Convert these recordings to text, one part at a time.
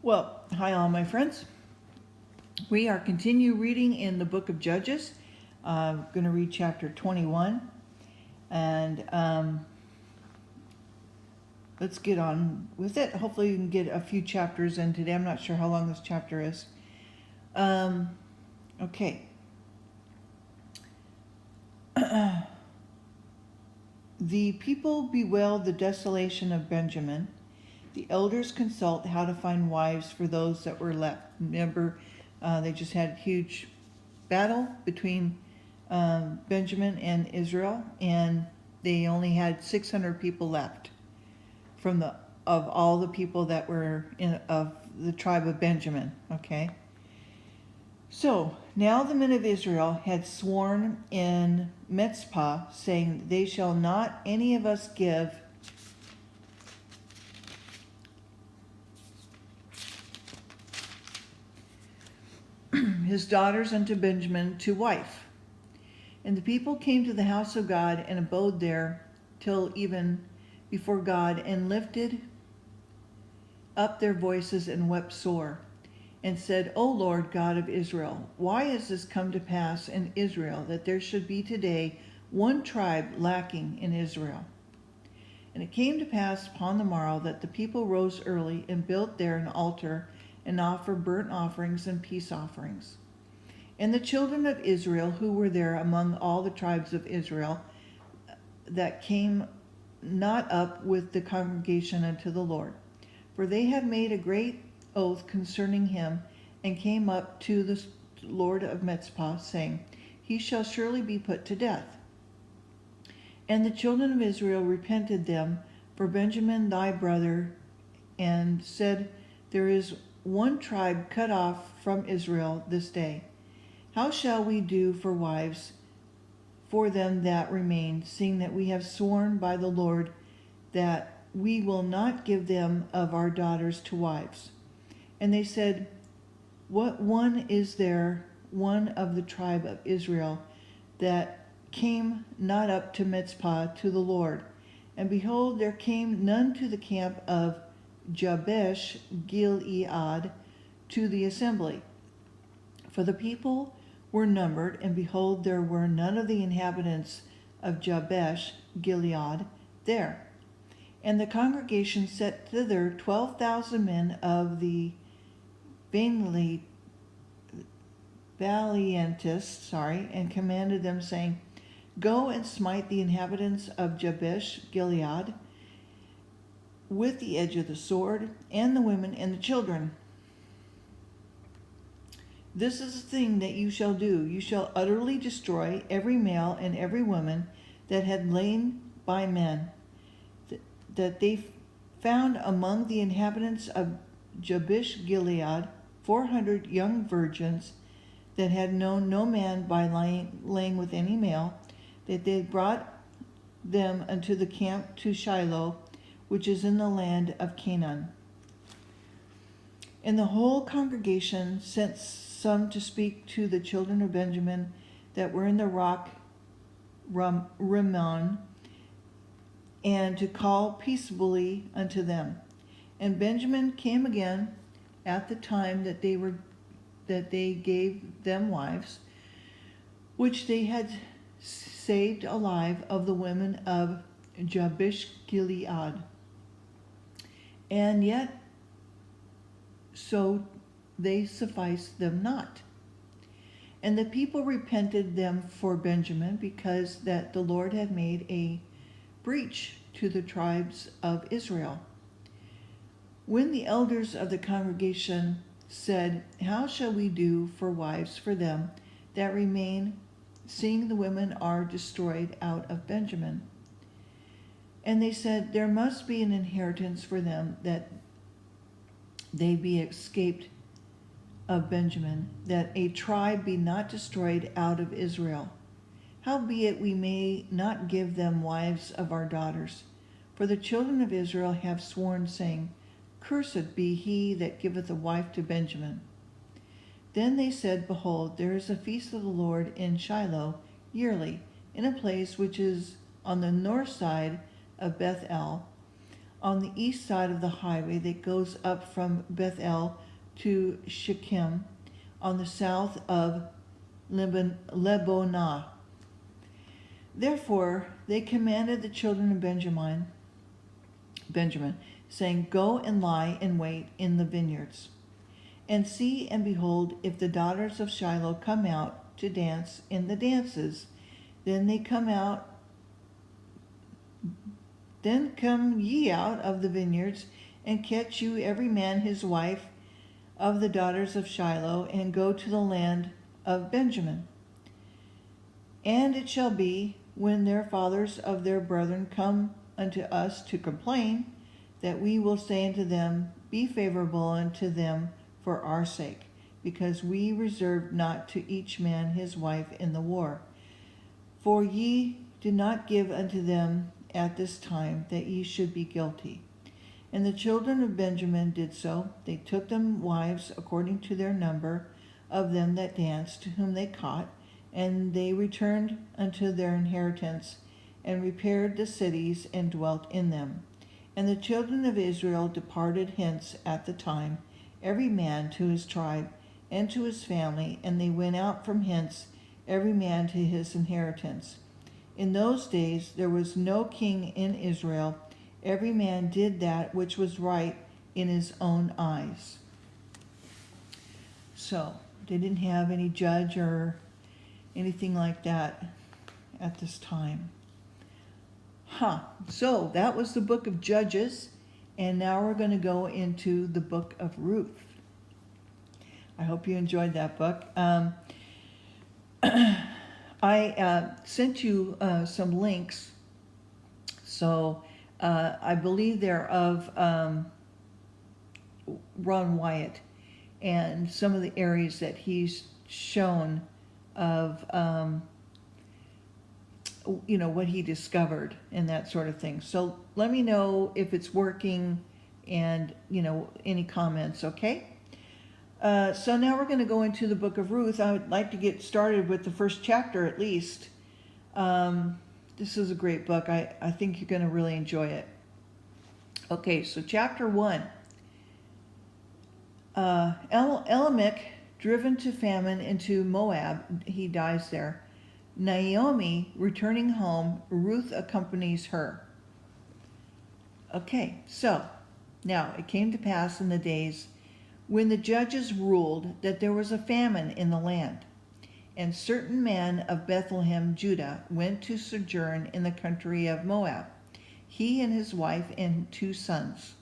Well, hi all my friends. We are continue reading in the book of Judges. I'm going to read chapter 21 and let's get on with it. Hopefully we can get a few chapters in today. I'm not sure how long this chapter is. Okay. The people bewail the desolation of Benjamin. The elders consult how to find wives for those that were left. Remember, they just had a huge battle between Benjamin and Israel, and they only had 600 people left of all the people that were of the tribe of Benjamin. Okay. So now the men of Israel had sworn in Mizpah, saying, "They shall not any of us give his daughters unto Benjamin to wife." And the people came to the house of God and abode there till even before God, and lifted up their voices and wept sore, and said, O Lord God of Israel, why is this come to pass in Israel, that there should be today one tribe lacking in Israel? And it came to pass upon the morrow that the people rose early and built there an altar, and offered burnt offerings and peace offerings. And the children of Israel who were there among all the tribes of Israel that came not up with the congregation unto the Lord, for they had made a great oath concerning him, and came up to the Lord of Mizpah, saying, He shall surely be put to death. And the children of Israel repented them for Benjamin thy brother, and said, There is one tribe cut off from Israel this day. How shall we do for wives for them that remain, seeing that we have sworn by the Lord that we will not give them of our daughters to wives? And they said, What one is there, one of the tribe of Israel, that came not up to Mizpah to the Lord? And behold, there came none to the camp of Jabesh Gilead to the assembly. For the people were numbered, and behold, there were none of the inhabitants of Jabesh Gilead there. And the congregation set thither 12,000 men of the valiantest, and commanded them, saying, Go and smite the inhabitants of Jabesh Gilead with the edge of the sword, and the women and the children. This is the thing that you shall do. You shall utterly destroy every male and every woman that had lain by men, that they found among the inhabitants of Jabesh Gilead 400 young virgins that had known no man by laying with any male, that they brought them unto the camp to Shiloh, which is in the land of Canaan. And the whole congregation sent some to speak to the children of Benjamin that were in the rock Rimmon, and to call peaceably unto them. And Benjamin came again at the time that they gave them wives, which they had saved alive of the women of Jabesh Gilead. And yet so they sufficed them not. And the people repented them for Benjamin, because that the Lord had made a breach to the tribes of Israel. When the elders of the congregation said, How shall we do for wives for them that remain, seeing the women are destroyed out of Benjamin? And they said, There must be an inheritance for them, that they be escaped of Benjamin, that a tribe be not destroyed out of Israel. Howbeit we may not give them wives of our daughters. For the children of Israel have sworn, saying, Cursed be he that giveth a wife to Benjamin. Then they said, Behold, there is a feast of the Lord in Shiloh yearly, in a place which is on the north side of Bethel, on the east side of the highway that goes up from Bethel to Shechem, on the south of Lebonah. Therefore they commanded the children of Benjamin, saying, Go and lie in wait in the vineyards, and see and behold, if the daughters of Shiloh come out to dance in the dances, then come ye out of the vineyards, and catch you every man his wife of the daughters of Shiloh, and go to the land of Benjamin. And it shall be, when their fathers of their brethren come unto us to complain, that we will say unto them, Be favorable unto them for our sake, because we reserved not to each man his wife in the war. For ye did not give unto them at this time, that ye should be guilty. And the children of Benjamin did so. They took them wives according to their number of them that danced, whom they caught, and they returned unto their inheritance, and repaired the cities, and dwelt in them. And the children of Israel departed hence at the time, every man to his tribe, and to his family, and they went out from hence, every man to his inheritance. In those days there was no king in Israel. Every man did that which was right in his own eyes. So, they didn't have any judge or anything like that at this time. So that was the book of Judges, and now we're going to go into the book of Ruth. I hope you enjoyed that book. I sent you some links, so I believe they're of Ron Wyatt, and some of the areas that he's shown of what he discovered and that sort of thing. So let me know if it's working, and any comments. Okay, so now we're going to go into the book of Ruth. I would like to get started with the first chapter at least. This is a great book. I think you're going to really enjoy it. Okay, so chapter 1. Elimelech, driven to famine into Moab, he dies there. Naomi returning home, Ruth accompanies her. Okay, so now it came to pass in the days when the judges ruled that there was a famine in the land, and certain man of Bethlehem, Judah, went to sojourn in the country of Moab, he and his wife and 2 sons.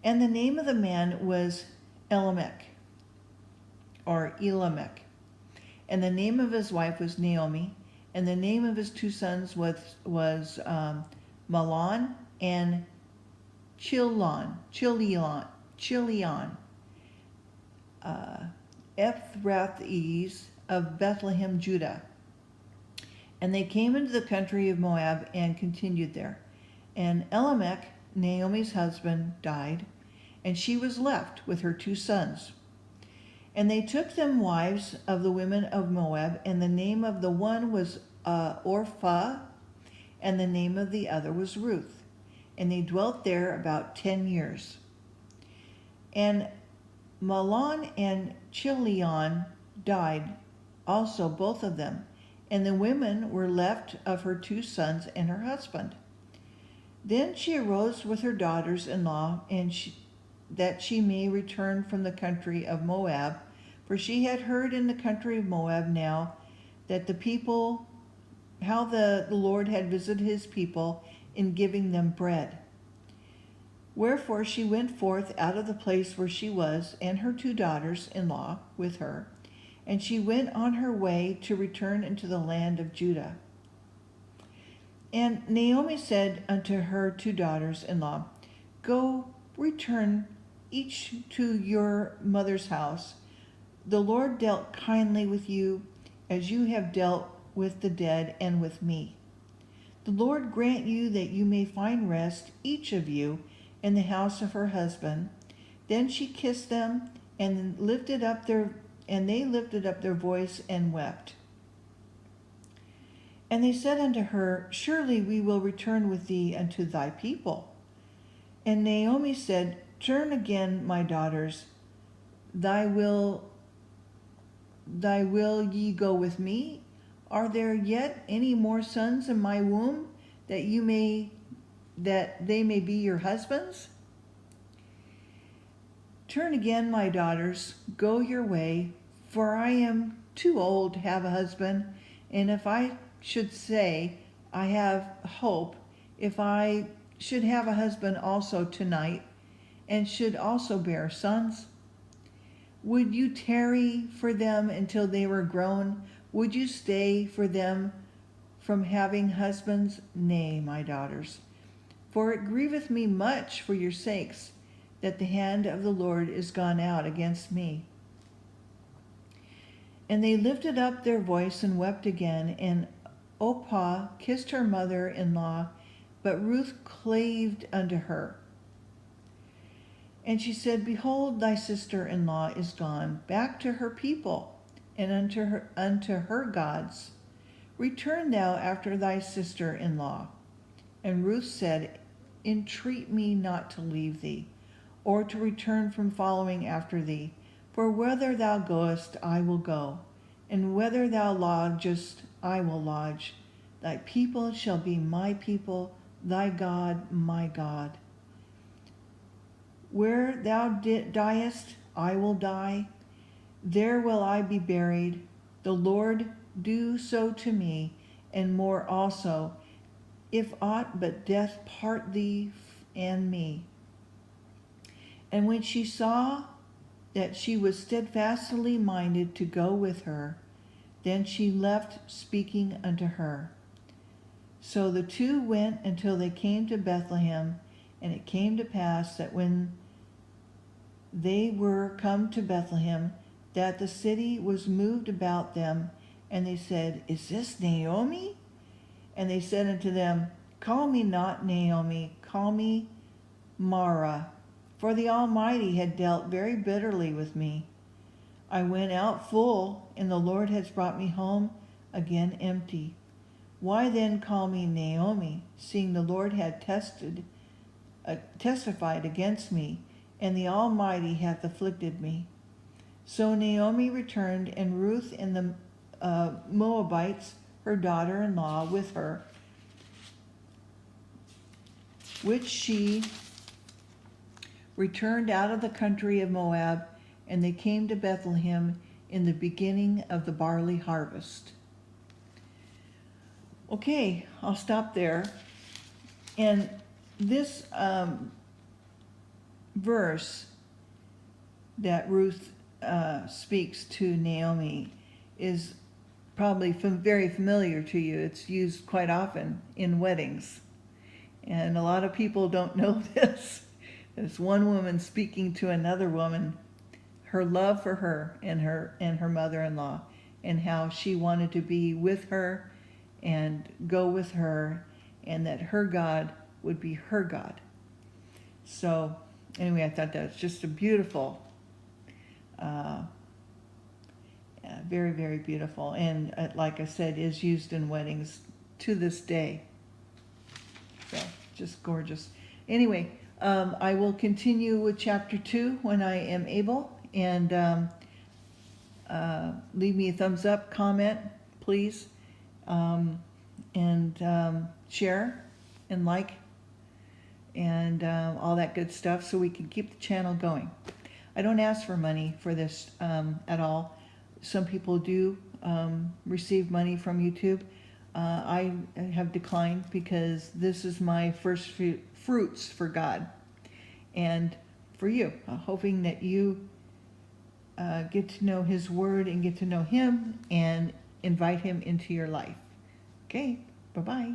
And the name of the man was Elimelech, and the name of his wife was Naomi, and the name of his 2 sons was Mahlon and Chilion, Ephrathis of Bethlehem, Judah. And they came into the country of Moab and continued there. And Elimelech, Naomi's husband, died, and she was left with her 2 sons. And they took them wives of the women of Moab, and the name of the one was Orpah, and the name of the other was Ruth. And they dwelt there about 10 years. And Mahlon and Chilion died also, both of them, and the women were left of her 2 sons and her husband. Then she arose with her daughters-in-law, and that she may return from the country of Moab, for she had heard in the country of Moab now that how the Lord had visited his people in giving them bread. Wherefore she went forth out of the place where she was, and her 2 daughters-in-law with her, and she went on her way to return into the land of Judah. And Naomi said unto her 2 daughters-in-law, Go, return each to your mother's house. The Lord dealt kindly with you, as you have dealt with the dead and with me. The Lord grant you that you may find rest, each of you, in the house of her husband. Then she kissed them, and they lifted up their voice and wept. And they said unto her, Surely we will return with thee unto thy people. And Naomi said, "Turn again, my daughters. Thy will ye go with me? Are there yet any more sons in my womb that they may be your husbands? Turn again, my daughters, go your way, for I am too old to have a husband, and if I should say I have hope, if I should have a husband also tonight, and should also bear sons, would you tarry for them until they were grown? Would you stay for them from having husbands? Nay, my daughters, for it grieveth me much for your sakes, that the hand of the Lord is gone out against me." And they lifted up their voice and wept again, and Orpah kissed her mother-in-law, but Ruth claved unto her. And she said, "Behold, thy sister-in-law is gone back to her people, and unto her gods. Return thou after thy sister-in-law." And Ruth said, "Entreat me not to leave thee, or to return from following after thee. For whither thou goest, I will go, and whither thou lodgest, I will lodge. Thy people shall be my people, thy God my God. Where thou diest, I will die, there will I be buried. The Lord do so to me, and more also, if aught but death part thee and me." And when she saw that she was steadfastly minded to go with her, then she left speaking unto her. So the two went until they came to Bethlehem, and it came to pass that when they were come to Bethlehem, that the city was moved about them, and they said, "Is this Naomi?" And they said unto them, "Call me not Naomi, call me Mara, for the Almighty had dealt very bitterly with me. I went out full, and the Lord has brought me home again empty. Why then call me Naomi, seeing the Lord had testified against me, and the Almighty hath afflicted me?" So Naomi returned, and Ruth and the Moabites, her daughter-in-law, with her, which she returned out of the country of Moab, and they came to Bethlehem in the beginning of the barley harvest. Okay, I'll stop there. And this verse that Ruth speaks to Naomi is probably very familiar to you. It's used quite often in weddings. And a lot of people don't know this. It's one woman speaking to another woman, her love for her and her mother-in-law, and how she wanted to be with her and go with her, and that her God would be her God. So anyway, I thought that was just a beautiful, very, very beautiful, and like I said, is used in weddings to this day. So just gorgeous. Anyway, I will continue with chapter 2 when I am able, and leave me a thumbs up, comment, please, and share and like, and all that good stuff, so we can keep the channel going. I don't ask for money for this at all. Some people do receive money from YouTube. I have declined because this is my first fruits for God and for you, hoping that you get to know His Word and get to know Him and invite Him into your life. Okay, bye-bye.